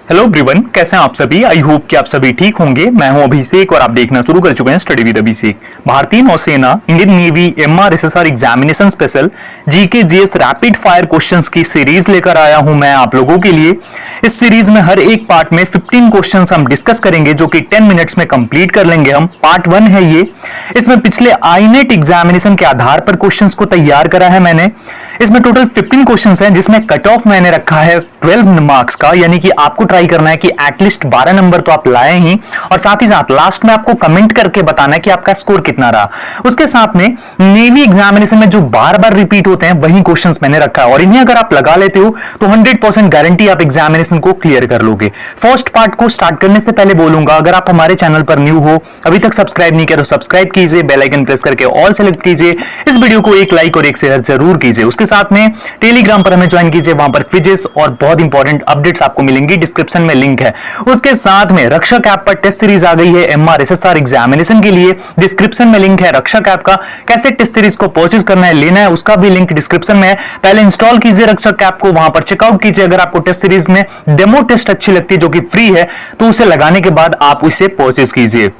Hello everyone, कैसे हैं आप सभी। आई होप कि आप सभी ठीक होंगे। मैं हूं अभिषेक और आप देखना शुरू कर चुके हैं स्टडी विद अभिषेक। भारतीय नौसेना, Indian navy, MRSSR examination special GK GS rapid fire questions की सीरीज लेकर आया हूं मैं आप लोगों के लिए। इस सीरीज में हर एक पार्ट में 15 क्वेश्चंस हम डिस्कस करेंगे जो कि 10 मिनट्स में कंप्लीट कर लेंगे हम। पार्ट 1 है ये। इसमें पिछले आईनेट एग्जामिनेशन के आधार पर क्वेश्चंस को तैयार करा है मैंने। इसमें टोटल 15 क्वेश्चंस हैं जिसमें कट ऑफ मैंने रखा है 12 मार्क्स का, यानी कि आपको ट्राई करना है कि एटलीस्ट 12 नंबर तो आप लाए ही, और साथ ही साथ लास्ट में आपको कमेंट करके बताना है कि आपका स्कोर कितना रहा। उसके साथ में नेवी एग्जामिनेशन में जो बार बार रिपीट होते हैं वही क्वेश्चंस मैंने रखा है, और इन्हें अगर आप लगा लेते हो तो 100% गारंटी आप एग्जामिनेशन को क्लियर कर लोगे। फर्स्ट पार्ट को स्टार्ट करने से पहले बोलूंगा, अगर आप हमारे चैनल पर न्यू हो, अभी तक सब्सक्राइब नहीं किया तो सब्सक्राइब कीजिए, बेल आइकन प्रेस करके ऑल सेलेक्ट कीजिए, इस वीडियो को एक लाइक और एक शेयर जरूर कीजिए। उसके साथ में टेलीग्राम पर हमें ज्वाइन कीजिए, वहां पर क्विजेस और बहुत इंपॉर्टेंट अपडेट्स आपको मिलेंगी, डिस्क्रिप्शन में लिंक है। उसके साथ में रक्षक ऐप पर टेस्ट सीरीज आ गई है MRSSR एग्जामिनेशन के लिए, डिस्क्रिप्शन में लिंक है रक्षक ऐप का। कैसे टेस्ट सीरीज को परचेज करना है, लेना है, उसका भी लिंक डिस्क्रिप्शन में है। पहले इंस्टॉल कीजिए रक्षक ऐप को, वहां पर चेकआउट कीजिए। अगर आपको टेस्ट सीरीज में डेमो टेस्ट अच्छी लगती है जो कि फ्री है, तो उसे लगाने के बाद आप उसे परचेज कीजिए।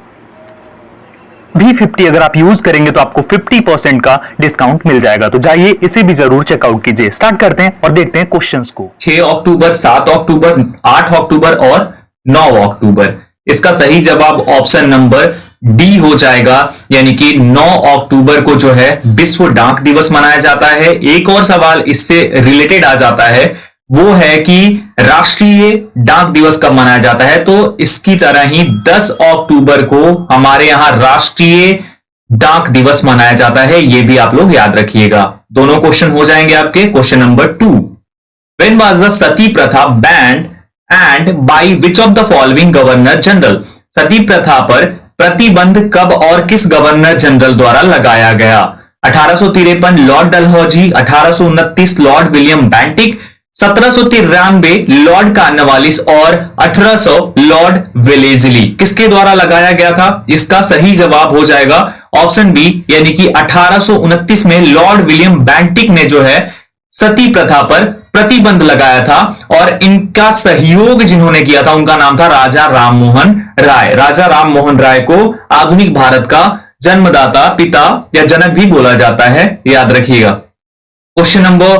V50 अगर आप यूज करेंगे तो आपको 50% का डिस्काउंट मिल जाएगा, तो जाइए इसे भी जरूर चेकआउट कीजिए। स्टार्ट करते हैं और देखते हैं क्वेश्चंस को। 6 अक्टूबर, 7 अक्टूबर, 8 अक्टूबर और 9 अक्टूबर। इसका सही जवाब ऑप्शन नंबर डी हो जाएगा, यानी कि 9 अक्टूबर को जो है विश्व डाक दिवस मनाया जाता है। एक और सवाल इससे रिलेटेड आ जाता है, वो है कि राष्ट्रीय डाक दिवस कब मनाया जाता है। तो इसकी तरह ही 10 अक्टूबर को हमारे यहां राष्ट्रीय डाक दिवस मनाया जाता है, यह भी आप लोग याद रखिएगा। दोनों क्वेश्चन हो जाएंगे आपके। Question number 2, when was the sati pratha banned and by which of the following governor general. Sati प्रथा पर प्रतिबंध कब और किस गवर्नर जनरल द्वारा लगाया गया। 1853 Lord Dalhousie, 1829 Lord William Bentinck, 1793 Lord Cornwallis और 1800 लॉर्ड वेलेजली। किसके द्वारा लगाया गया था? इसका सही जवाब हो जाएगा ऑप्शन बी, यानी कि 1829 में लॉर्ड विलियम बेंटिक ने जो है सती प्रथा पर प्रतिबंध लगाया था, और इनका सहयोग जिन्होंने किया था उनका नाम था राजा राममोहन राय। राजा राममोहन राय को आधुनिक भारत का जन्मदाता, पिता या जनक भी बोला जाता है, याद रखिएगा। क्वेश्चन नंबर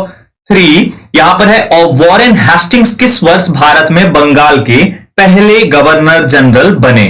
3 यहां पर है, वॉरेन हेस्टिंग्स किस वर्ष भारत में बंगाल के पहले गवर्नर जनरल बने।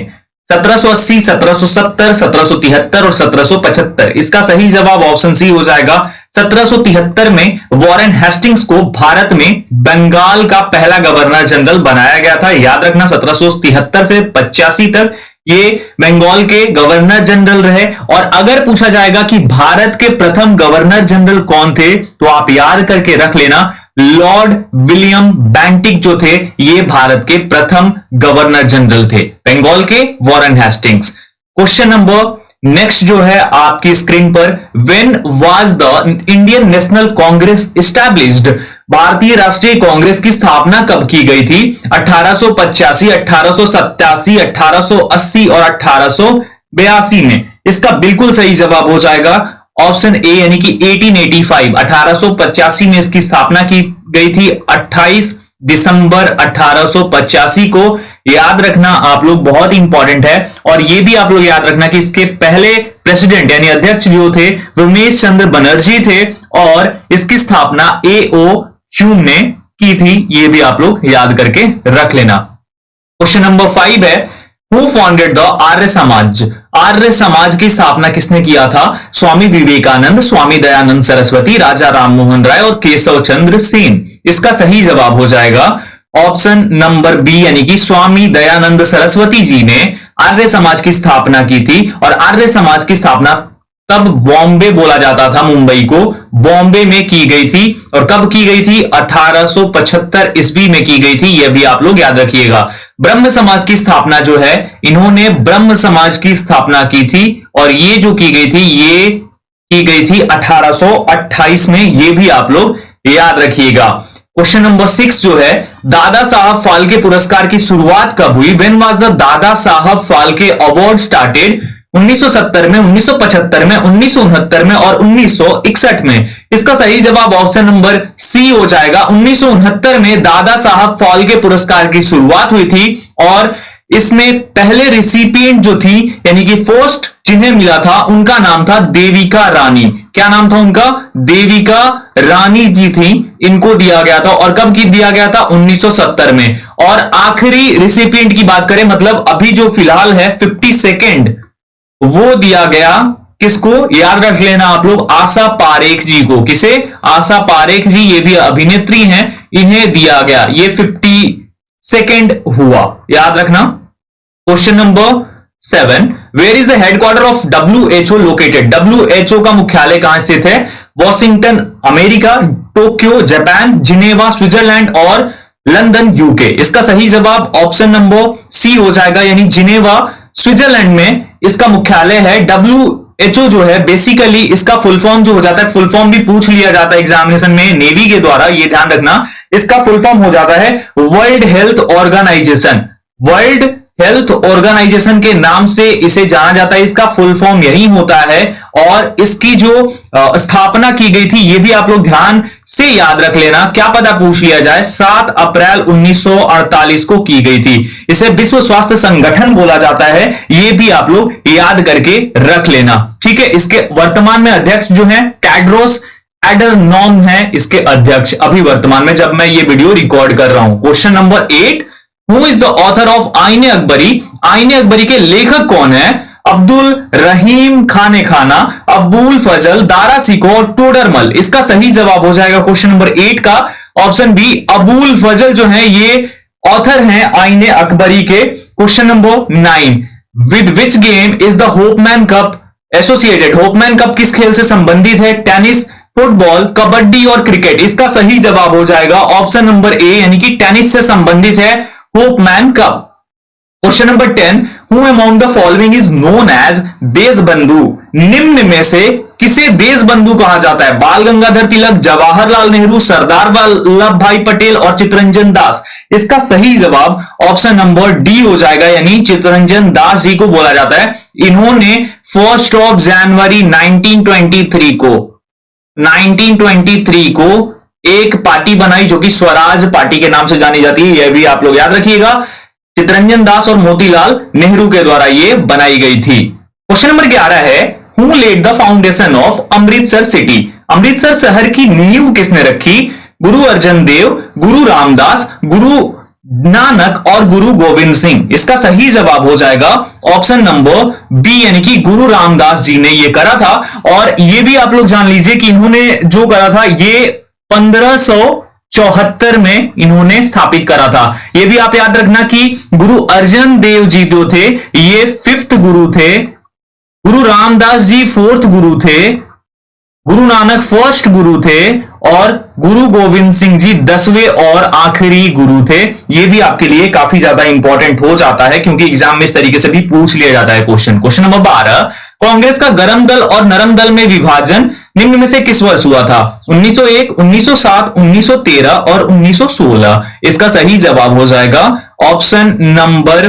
1780, 1770, 1773 और 1775। इसका सही जवाब ऑप्शन सी हो जाएगा। 1773 में वॉरेन हेस्टिंग्स को भारत में बंगाल का पहला गवर्नर जनरल बनाया गया था। याद रखना, 1773 से 85 तक ये बंगाल के गवर्नर जनरल रहे। और अगर पूछा जाएगा कि भारत के प्रथम गवर्नर जनरल कौन थे, तो आप याद करके रख लेना, लॉर्ड विलियम बेंटिक जो थे ये भारत के प्रथम गवर्नर जनरल थे, बंगाल के Warren Hastings. Question number next जो है आपकी स्क्रीन पर, when was the Indian national Congress established. भारतीय राष्ट्रीय कांग्रेस की स्थापना कब की गई थी? 1885, 1887, 1880 और 1882 में। इसका बिल्कुल सही जवाब हो जाएगा ऑप्शन ए, यानी कि 1885। 1885 में इसकी स्थापना की गई थी, 28 दिसंबर 1885 को। याद रखना आप लोग, बहुत इंपॉर्टेंट है। और यह भी आप लोग याद रखना कि इसके पहले प्रेसिडेंट यानी अध्यक्ष जो थे रमेश चंद्र बनर्जी थे, और इसकी स्थापना A.O. ह्यूम ने की थी। यह भी आप लोग याद करके रख लेना। क्वेश्चन नंबर 5 है, who founded the Arya Samaj. Arya Samaj की स्थापना किसने किया था? स्वामी विवेकानंद, स्वामी दयानंद सरस्वती, राजा राममोहन राय और केशव चंद्र सेन। इसका सही जवाब हो जाएगा ऑप्शन नंबर बी, यानी कि स्वामी दयानंद सरस्वती जी ने आर्य समाज की स्थापना की थी। और आर्य समाज की स्थापना तब बॉम्बे बोला जाता था, मुंबई को, बॉम्बे में की गई थी। और कब की गई थी? 1875 ईस्वी में की गई थी। यह भी आप लोग याद रखिएगा। ब्रह्म समाज की स्थापना जो है, इन्होंने ब्रह्म समाज की स्थापना की थी, और ये जो की गई थी ये की गई थी 1828 में। ये भी आप लोग याद रखिएगा। क्वेश्चन नंबर 6 जो है, दादा साहब फाल्के पुरस्कार की शुरुआत कब हुई? When was the Dada Saheb Phalke award started. 1970 में, 1975 में, 1969 में और 1961 में। इसका सही जवाब ऑप्शन नंबर सी हो जाएगा। 1969 में दादा साहब फाल्के पुरस्कार की शुरुआत हुई थी और इसमें पहले रिसिपिएंट जो थी यानी कि फर्स्ट जिन्हें मिला था उनका नाम था देविका रानी। क्या नाम था उनका? देविका रानी जी थी, इनको दिया गया था। और कब की दिया गया था? 1970 में। और आखिरी रिसिपिएंट की बात करें, मतलब अभी जो फिलहाल है 52nd, वो दिया गया किसको? याद रख लेना आप लोग, आशा पारेख जी को। किसे? आशा पारेख जी, ये भी अभिनेत्री हैं, इन्हें दिया गया। ये 52nd हुआ, याद रखना। Question number 7, where is the headquarter of WHO located? WHO का मुख्यालय कहां स्थित है? Washington America, Tokyo Japan, Geneva Switzerland और लंदन यूके। इसका सही जवाब ऑप्शन नंबर सी हो जाएगा, यानी जिनेवा स्विट्जरलैंड में इसका मुख्यालय है। WHO जो है बेसिकली इसका फुल फॉर्म जो हो जाता है, फुल फॉर्म भी पूछ लिया जाता है एग्जामिनेशन में नेवी के द्वारा, ये ध्यान रखना। इसका फुल फॉर्म हो जाता है world health organisation. World health organisation के नाम से इसे जाना जाता है, इसका फुल फॉर्म यही होता है। और इसकी जो स्थापना की गई थी, ये भी आप लोग ध्यान से याद रख लेना, क्या पता पूछ लिया जाए। 7 अप्रैल 1948 को की गई थी। इसे विश्व स्वास्थ्य संगठन बोला जाता है, ये भी आप लोग याद करके रख लेना, ठीक है। इसके वर्तमान में अध्यक्ष जो है टेड्रोस एडनॉम है इसके अध्यक्ष अभी वर्तमान में, जब मैं ये वीडियो रिकॉर्ड कर रहा हूं। Question number 8, who is the author of आईने अकबरी? आईने अकबरी के लेखक कौन है? अब्दुल रहीम खाने खाना, अबुल फजल, दारा सिको और टोडरमल। इसका सही जवाब हो जाएगा क्वेश्चन नंबर 8 का ऑप्शन बी, अबुल फजल जो है ये ऑथर हैं आईने अकबरी के। Question number 9, with which game is the Hopman cup associated? Hopman cup किस खेल से संबंधित है? टेनिस, फुटबॉल, कबड्डी और क्रिकेट। इसका सही जवाब हो जाएगा ऑप्शन नंबर ए, यानी कि टेनिस से संबंधित है Hopman cup. Question number 10, who among the following is known as Deshbandhu? निम्न में से किसे देशबंधु कहा जाता है? बाल गंगाधर तिलक, जवाहरलाल नेहरू, सरदार वल्लभ भाई पटेल और चित्तरंजन दास। इसका सही जवाब ऑप्शन नंबर डी हो जाएगा, यानी चित्तरंजन दास जी को बोला जाता है। इन्होंने 1 जनवरी 1923 को एक पार्टी बनाई जो कि स्वराज पार्टी के नाम से जानी जाती है, यह भी आप लोग याद रखिएगा। चित्तरंजन दास और मोतीलाल नेहरू के द्वारा यह बनाई गई थी। क्वेश्चन नंबर 11 है, who led the foundation of Amritsar city? Amritsar शहर की नींव किसने रखी? गुरु अर्जन देव, गुरु रामदास, गुरु नानक और गुरु गोविंद सिंह। इसका सही जवाब हो जाएगा ऑप्शन नंबर बी, यानी कि गुरु रामदास जी ने यह करा था। और यह भी आप लोग जान लीजिए कि इन्होंने जो करा था ये 1574 में इन्होंने स्थापित करा था। यह भी आप याद रखना कि गुरु अर्जन देव जी जो थे ये 5th गुरु थे, गुरु रामदास जी 4th गुरु थे, गुरु नानक 1st गुरु थे और गुरु गोविंद सिंह जी 10वें और आखिरी गुरु थे। यह भी आपके लिए काफी ज्यादा इंपॉर्टेंट हो जाता है क्योंकि एग्जाम में इस तरीके से भी पूछ लिया जाता है क्वेश्चन। क्वेश्चन नंबर 12, कांग्रेस का गरम दल और नरम दल में विभाजन निम्न में से किस वर्ष हुआ था? 1901, 1907, 1913 और 1916। इसका सही जवाब हो जाएगा ऑप्शन नंबर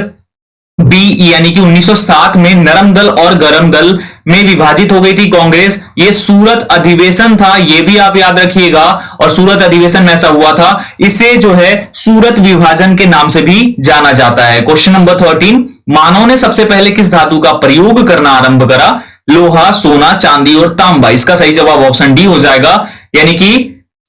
बी, यानी कि 1907 में नरम दल और गरम दल में विभाजित हो गई थी कांग्रेस। ये सूरत अधिवेशन था, ये भी आप याद रखिएगा। और सूरत अधिवेशन में ऐसा हुआ था, इसे जो है सूरत विभाजन के नाम से भी जाना जाता है। क्वेश्चन नंबर 13, मानव ने सबसे पहले किस धातु का प्रयोग करना आरंभ करा? लोहा, सोना, चांदी और तांबा। इसका सही जवाब ऑप्शन डी हो जाएगा, यानी कि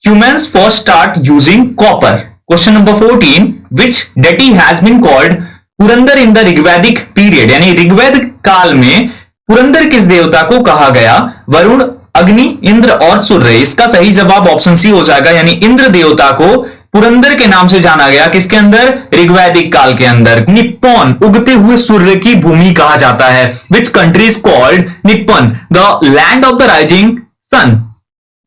humans first start using copper. Question number 14, which deity has been called Purandar in the Rigvedic period? यानी ऋग्वेद काल में पुरंदर किस देवता को कहा गया? वरुण, अग्नि, इंद्र और सूर्य। इसका सही जवाब ऑप्शन सी हो जाएगा, यानी इंद्र देवता को पुरंदर के नाम से जाना गया। किसके अंदर? ऋग्वैदिक काल के अंदर। निप्पॉन, उगते हुए सूर्य की भूमि कहा जाता है। Which country is called Nippon the land of the rising sun?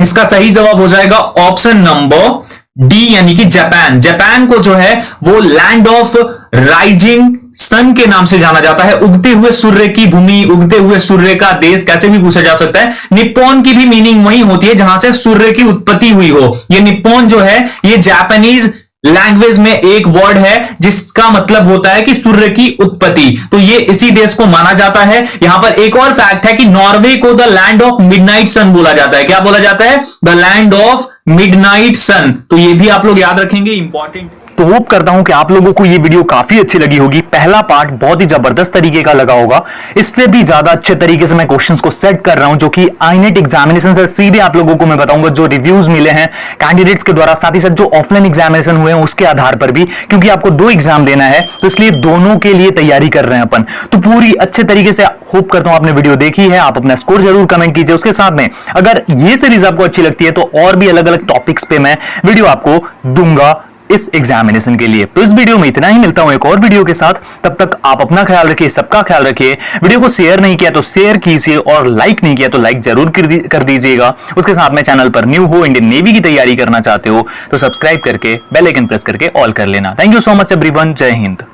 इसका सही जवाब हो जाएगा ऑप्शन नंबर डी, यानी कि जापान। जापान को जो है वो लैंड ऑफ राइजिंग सन के नाम से जाना जाता है। उगते हुए सूर्य की भूमि, उगते हुए सूर्य का देश, कैसे भी पूछा जा सकता है। निप्पॉन की भी मीनिंग वही होती है जहां से सूर्य की उत्पत्ति हुई हो। ये निप्पॉन जो है ये जापानीज लैंग्वेज में एक वर्ड है जिसका मतलब होता है कि सूर्य की उत्पत्ति, तो ये इसी देश को माना जाता है। यहां पर एक और फैक्ट है कि नॉर्वे को द लैंड ऑफ मिडनाइट सन बोला जाता है। क्या बोला जाता है? द लैंड ऑफ मिडनाइट सन। तो ये भी आप लोग याद रखेंगे, इंपॉर्टेंट। तो होप करता हूं कि आप लोगों को ये वीडियो काफी अच्छी लगी होगी। पहला पार्ट बहुत ही जबरदस्त तरीके का लगा होगा। इससे भी ज्यादा अच्छे तरीके से मैं क्वेश्चंस को सेट कर रहा हूं, जो कि आईनेट एग्जामिनेशन से सीधे आप लोगों को मैं बताऊंगा, जो रिव्यूज मिले हैं कैंडिडेट्स के द्वारा, साथ ही साथ जो ऑफलाइन एग्जामिनेशन हुए हैं उसके आधार पर भी, क्योंकि आपको 2 एग्जाम देना है तो इसलिए दोनों के लिए तैयारी कर रहे हैं अपन। तो पूरी अच्छे तरीके से होप करता हूं आपने वीडियो देखी है। आप अपना स्कोर जरूर कमेंट कीजिए। उसके साथ में अगर ये सीरीज आपको अच्छी लगती है तो और भी अलग अलग टॉपिक्स पे मैं वीडियो आपको दूंगा इस एग्जामिनेशन के लिए। तो इस वीडियो में इतना ही, मिलता हूं एक और वीडियो के साथ। तब तक आप अपना ख्याल रखिए, सबका ख्याल रखिए। वीडियो को शेयर नहीं किया तो शेयर कीजिए, और लाइक नहीं किया तो लाइक जरूर कर दीजिएगा। उसके साथ में चैनल पर न्यू हो, इंडियन नेवी की तैयारी करना चाहते हो तो सब्सक्राइब करके बेल आइकन प्रेस करके ऑल कर लेना। Thank you so much everyone. जय हिंद।